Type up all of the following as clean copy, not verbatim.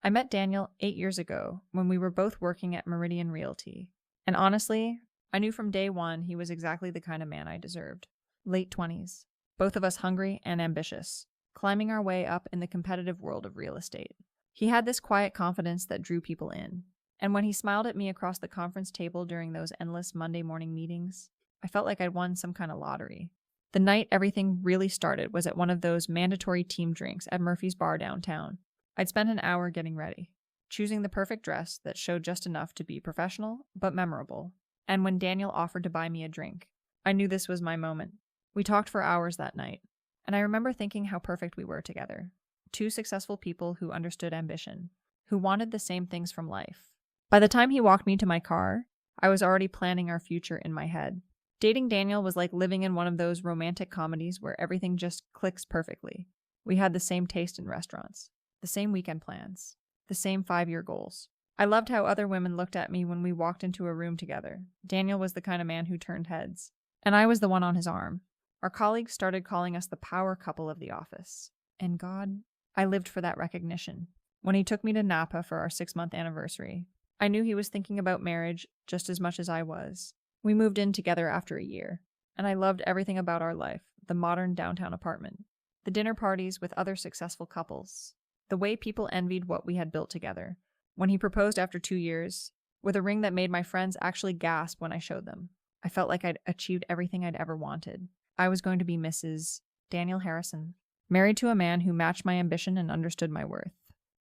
I met Daniel 8 years ago when we were both working at Meridian Realty. And honestly, I knew from day one he was exactly the kind of man I deserved. Late 20s, both of us hungry and ambitious, climbing our way up in the competitive world of real estate. He had this quiet confidence that drew people in. And when he smiled at me across the conference table during those endless Monday morning meetings, I felt like I'd won some kind of lottery. The night everything really started was at one of those mandatory team drinks at Murphy's Bar downtown. I'd spent an hour getting ready, choosing the perfect dress that showed just enough to be professional but memorable. And when Daniel offered to buy me a drink, I knew this was my moment. We talked for hours that night, and I remember thinking how perfect we were together. Two successful people who understood ambition, who wanted the same things from life. By the time he walked me to my car, I was already planning our future in my head. Dating Daniel was like living in one of those romantic comedies where everything just clicks perfectly. We had the same taste in restaurants, the same weekend plans, the same 5-year goals. I loved how other women looked at me when we walked into a room together. Daniel was the kind of man who turned heads, and I was the one on his arm. Our colleagues started calling us the power couple of the office. And God, I lived for that recognition. When he took me to Napa for our 6-month anniversary, I knew he was thinking about marriage just as much as I was. We moved in together after a year, and I loved everything about our life, the modern downtown apartment, the dinner parties with other successful couples, the way people envied what we had built together. When he proposed after 2 years, with a ring that made my friends actually gasp when I showed them, I felt like I'd achieved everything I'd ever wanted. I was going to be Mrs. Daniel Harrison, married to a man who matched my ambition and understood my worth.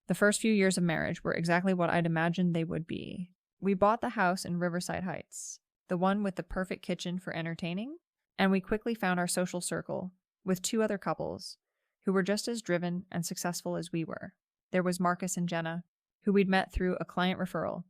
The first few years of marriage were exactly what I'd imagined they would be. We bought the house in Riverside Heights, the one with the perfect kitchen for entertaining, and we quickly found our social circle with 2 other couples who were just as driven and successful as we were. There was Marcus and Jenna, who we'd met through a client referral.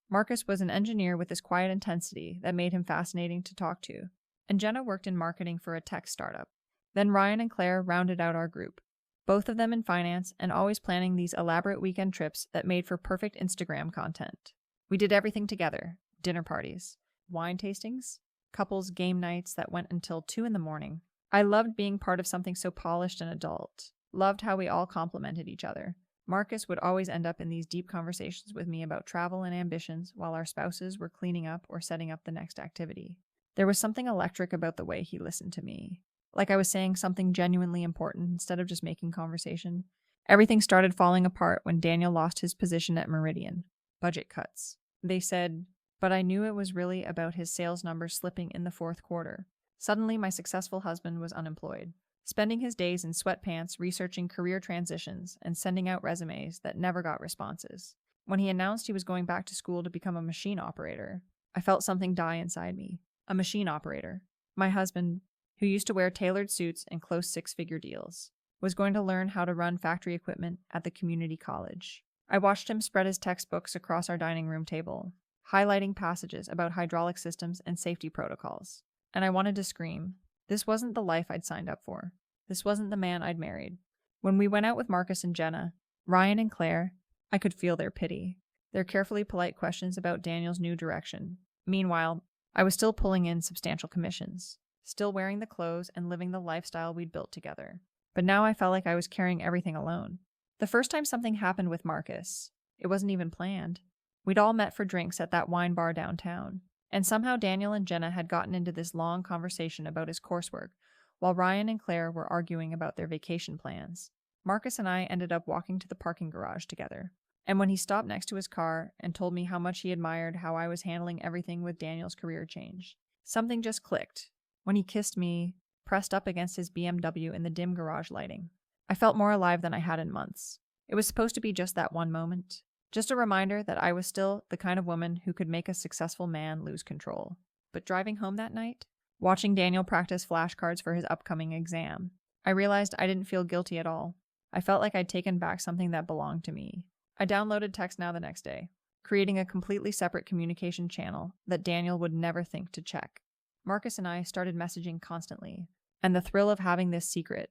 Marcus was an engineer with this quiet intensity that made him fascinating to talk to, and Jenna worked in marketing for a tech startup. Then Ryan and Claire rounded out our group, both of them in finance and always planning these elaborate weekend trips that made for perfect Instagram content. We did everything together: dinner parties, wine tastings, couples game nights that went until 2 in the morning. I loved being part of something so polished and adult, loved how we all complimented each other. Marcus would always end up in these deep conversations with me about travel and ambitions while our spouses were cleaning up or setting up the next activity. There was something electric about the way he listened to me, like I was saying something genuinely important instead of just making conversation. Everything started falling apart when Daniel lost his position at Meridian. Budget cuts. They said, but I knew it was really about his sales numbers slipping in the 4th quarter. Suddenly, my successful husband was unemployed, spending his days in sweatpants researching career transitions and sending out resumes that never got responses. When he announced he was going back to school to become a machine operator, I felt something die inside me. A machine operator. My husband, who used to wear tailored suits and close 6-figure deals, was going to learn how to run factory equipment at the community college. I watched him spread his textbooks across our dining room table, highlighting passages about hydraulic systems and safety protocols. And I wanted to scream. This wasn't the life I'd signed up for. This wasn't the man I'd married. When we went out with Marcus and Jenna, Ryan and Claire, I could feel their pity, their carefully polite questions about Daniel's new direction. Meanwhile, I was still pulling in substantial commissions, still wearing the clothes and living the lifestyle we'd built together. But now I felt like I was carrying everything alone. The first time something happened with Marcus, it wasn't even planned. We'd all met for drinks at that wine bar downtown, and somehow Daniel and Jenna had gotten into this long conversation about his coursework, while Ryan and Claire were arguing about their vacation plans. Marcus and I ended up walking to the parking garage together, and when he stopped next to his car and told me how much he admired how I was handling everything with Daniel's career change, something just clicked. When he kissed me, pressed up against his BMW in the dim garage lighting, I felt more alive than I had in months. It was supposed to be just that one moment. Just a reminder that I was still the kind of woman who could make a successful man lose control. But driving home that night, watching Daniel practice flashcards for his upcoming exam, I realized I didn't feel guilty at all. I felt like I'd taken back something that belonged to me. I downloaded TextNow the next day, creating a completely separate communication channel that Daniel would never think to check. Marcus and I started messaging constantly, and the thrill of having this secret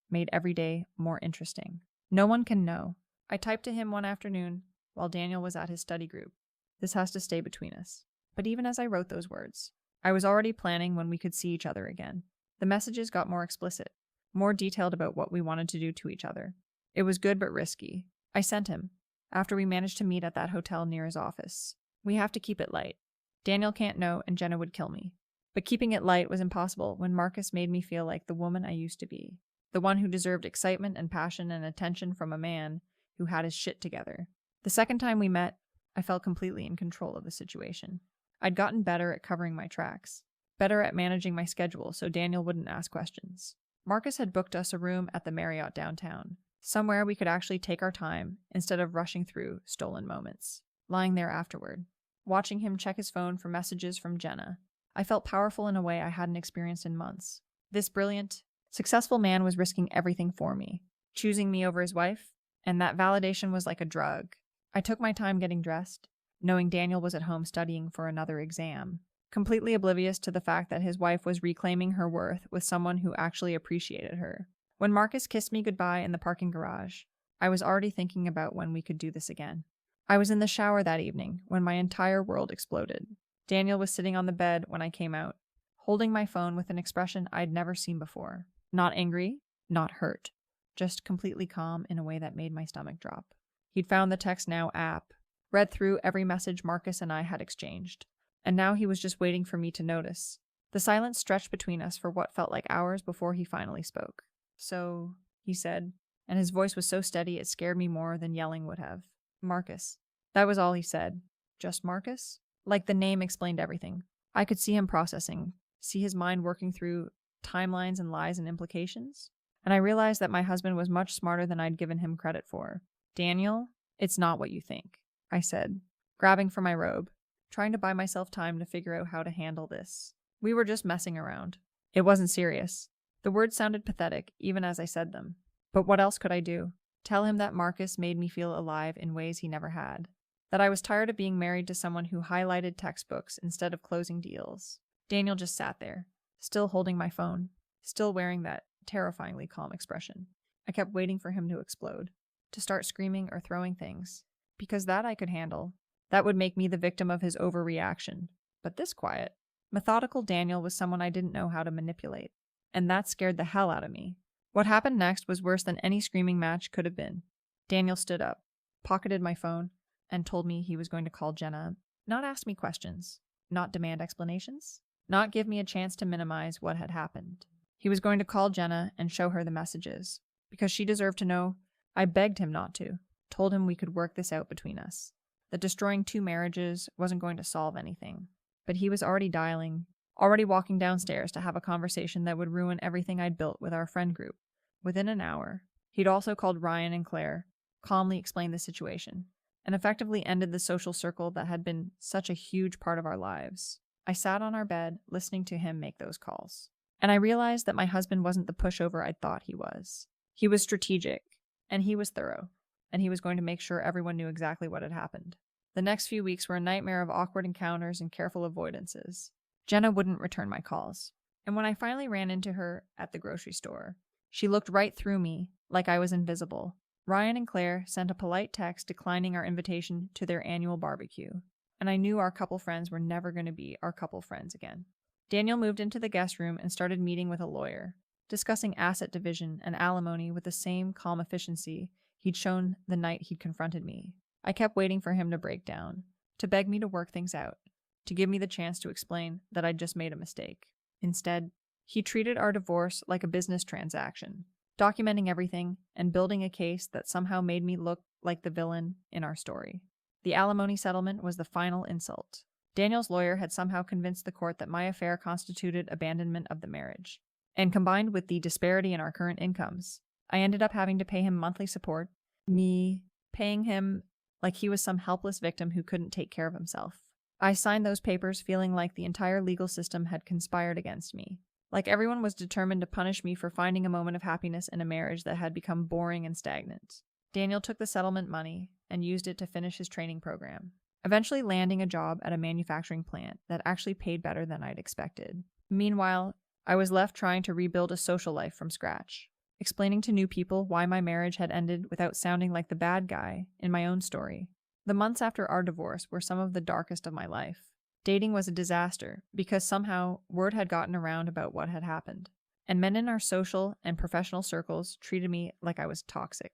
made every day more interesting. No one can know. I typed to him one afternoon while Daniel was at his study group. This has to stay between us. But even as I wrote those words, I was already planning when we could see each other again. The messages got more explicit, more detailed about what we wanted to do to each other. It was good but risky. I sent him, after we managed to meet at that hotel near his office. We have to keep it light. Daniel can't know and Jenna would kill me. But keeping it light was impossible when Marcus made me feel like the woman I used to be. The one who deserved excitement and passion and attention from a man who had his shit together. The second time we met, I felt completely in control of the situation. I'd gotten better at covering my tracks, better at managing my schedule so Daniel wouldn't ask questions. Marcus had booked us a room at the Marriott downtown, somewhere we could actually take our time instead of rushing through stolen moments. Lying there afterward, watching him check his phone for messages from Jenna, I felt powerful in a way I hadn't experienced in months. This brilliant, successful man was risking everything for me, choosing me over his wife, and that validation was like a drug. I took my time getting dressed, knowing Daniel was at home studying for another exam, completely oblivious to the fact that his wife was reclaiming her worth with someone who actually appreciated her. When Marcus kissed me goodbye in the parking garage, I was already thinking about when we could do this again. I was in the shower that evening when my entire world exploded. Daniel was sitting on the bed when I came out, holding my phone with an expression I'd never seen before. Not angry, not hurt, just completely calm in a way that made my stomach drop. He'd found the Text Now app, read through every message Marcus and I had exchanged, and now he was just waiting for me to notice. The silence stretched between us for what felt like hours before he finally spoke. "So," he said, and his voice was so steady it scared me more than yelling would have. "Marcus." That was all he said. Just Marcus? Like the name explained everything. I could see him processing, see his mind working through timelines and lies and implications. And I realized that my husband was much smarter than I'd given him credit for. "Daniel, it's not what you think," I said, grabbing for my robe, trying to buy myself time to figure out how to handle this. We were just messing around. It wasn't serious. The words sounded pathetic, even as I said them. But what else could I do? Tell him that Marcus made me feel alive in ways he never had. That I was tired of being married to someone who highlighted textbooks instead of closing deals. Daniel just sat there, still holding my phone, still wearing that terrifyingly calm expression. I kept waiting for him to explode, to start screaming or throwing things, because that I could handle. That would make me the victim of his overreaction. But this quiet, methodical Daniel was someone I didn't know how to manipulate, and that scared the hell out of me. What happened next was worse than any screaming match could have been. Daniel stood up, pocketed my phone, and told me he was going to call Jenna, not ask me questions, not demand explanations, not give me a chance to minimize what had happened. He was going to call Jenna and show her the messages, because she deserved to know. I begged him not to, told him we could work this out between us, that destroying 2 marriages wasn't going to solve anything. But he was already dialing, already walking downstairs to have a conversation that would ruin everything I'd built with our friend group. Within an hour, he'd also called Ryan and Claire, calmly explained the situation, and effectively ended the social circle that had been such a huge part of our lives. I sat on our bed, listening to him make those calls. And I realized that my husband wasn't the pushover I thought he was. He was strategic, and he was thorough, and he was going to make sure everyone knew exactly what had happened. The next few weeks were a nightmare of awkward encounters and careful avoidances. Jenna wouldn't return my calls, and when I finally ran into her at the grocery store, she looked right through me, like I was invisible. Ryan and Claire sent a polite text declining our invitation to their annual barbecue, and I knew our couple friends were never going to be our couple friends again. Daniel moved into the guest room and started meeting with a lawyer, discussing asset division and alimony with the same calm efficiency he'd shown the night he'd confronted me. I kept waiting for him to break down, to beg me to work things out, to give me the chance to explain that I'd just made a mistake. Instead, he treated our divorce like a business transaction, documenting everything and building a case that somehow made me look like the villain in our story. The alimony settlement was the final insult. Daniel's lawyer had somehow convinced the court that my affair constituted abandonment of the marriage. And combined with the disparity in our current incomes, I ended up having to pay him monthly support, me paying him like he was some helpless victim who couldn't take care of himself. I signed those papers feeling like the entire legal system had conspired against me, like everyone was determined to punish me for finding a moment of happiness in a marriage that had become boring and stagnant. Daniel took the settlement money and used it to finish his training program, eventually landing a job at a manufacturing plant that actually paid better than I'd expected. Meanwhile, I was left trying to rebuild a social life from scratch, explaining to new people why my marriage had ended without sounding like the bad guy in my own story. The months after our divorce were some of the darkest of my life. Dating was a disaster because somehow word had gotten around about what had happened, and men in our social and professional circles treated me like I was toxic.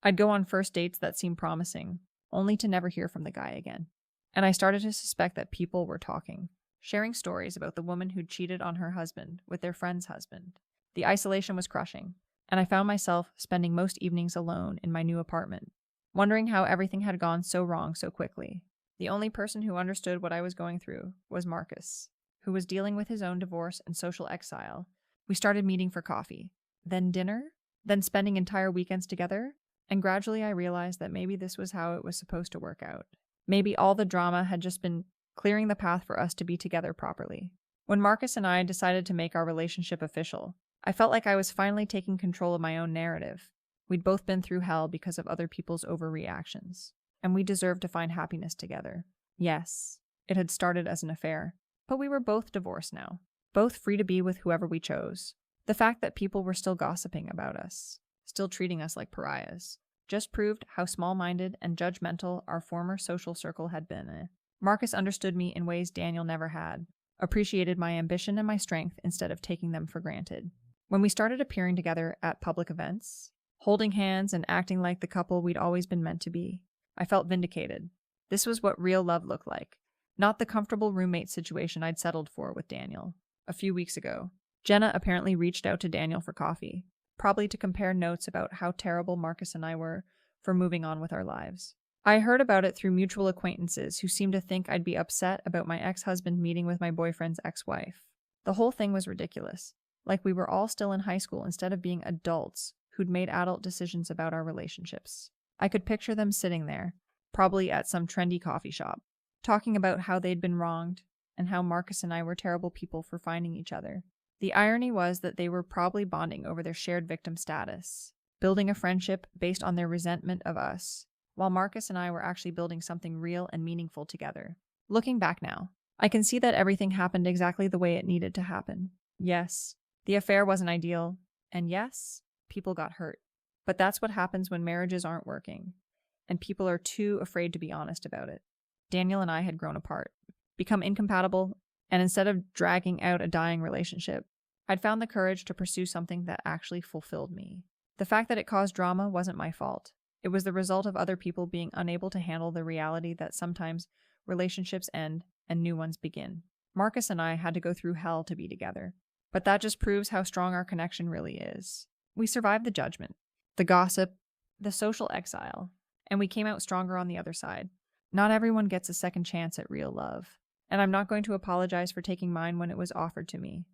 I'd go on first dates that seemed promising, only to never hear from the guy again. And I started to suspect that people were talking, sharing stories about the woman who'd cheated on her husband with their friend's husband. The isolation was crushing, and I found myself spending most evenings alone in my new apartment, wondering how everything had gone so wrong so quickly. The only person who understood what I was going through was Marcus, who was dealing with his own divorce and social exile. We started meeting for coffee, then dinner, then spending entire weekends together, and gradually I realized that maybe this was how it was supposed to work out. Maybe all the drama had just been clearing the path for us to be together properly. When Marcus and I decided to make our relationship official, I felt like I was finally taking control of my own narrative. We'd both been through hell because of other people's overreactions, and we deserved to find happiness together. Yes, it had started as an affair, but we were both divorced now, both free to be with whoever we chose. The fact that people were still gossiping about us, still treating us like pariahs, just proved how small-minded and judgmental our former social circle had been. Marcus understood me in ways Daniel never had, appreciated my ambition and my strength instead of taking them for granted. When we started appearing together at public events, holding hands and acting like the couple we'd always been meant to be, I felt vindicated. This was what real love looked like, not the comfortable roommate situation I'd settled for with Daniel. A few weeks ago, Jenna apparently reached out to Daniel for coffee, probably to compare notes about how terrible Marcus and I were for moving on with our lives. I heard about it through mutual acquaintances who seemed to think I'd be upset about my ex-husband meeting with my boyfriend's ex-wife. The whole thing was ridiculous, like we were all still in high school instead of being adults who'd made adult decisions about our relationships. I could picture them sitting there, probably at some trendy coffee shop, talking about how they'd been wronged and how Marcus and I were terrible people for finding each other. The irony was that they were probably bonding over their shared victim status, building a friendship based on their resentment of us, while Marcus and I were actually building something real and meaningful together. Looking back now, I can see that everything happened exactly the way it needed to happen. Yes, the affair wasn't ideal, and yes, people got hurt. But that's what happens when marriages aren't working, and people are too afraid to be honest about it. Daniel and I had grown apart, become incompatible, and instead of dragging out a dying relationship, I'd found the courage to pursue something that actually fulfilled me. The fact that it caused drama wasn't my fault. It was the result of other people being unable to handle the reality that sometimes relationships end and new ones begin. Marcus and I had to go through hell to be together, but that just proves how strong our connection really is. We survived the judgment, the gossip, the social exile, and we came out stronger on the other side. Not everyone gets a second chance at real love, and I'm not going to apologize for taking mine when it was offered to me.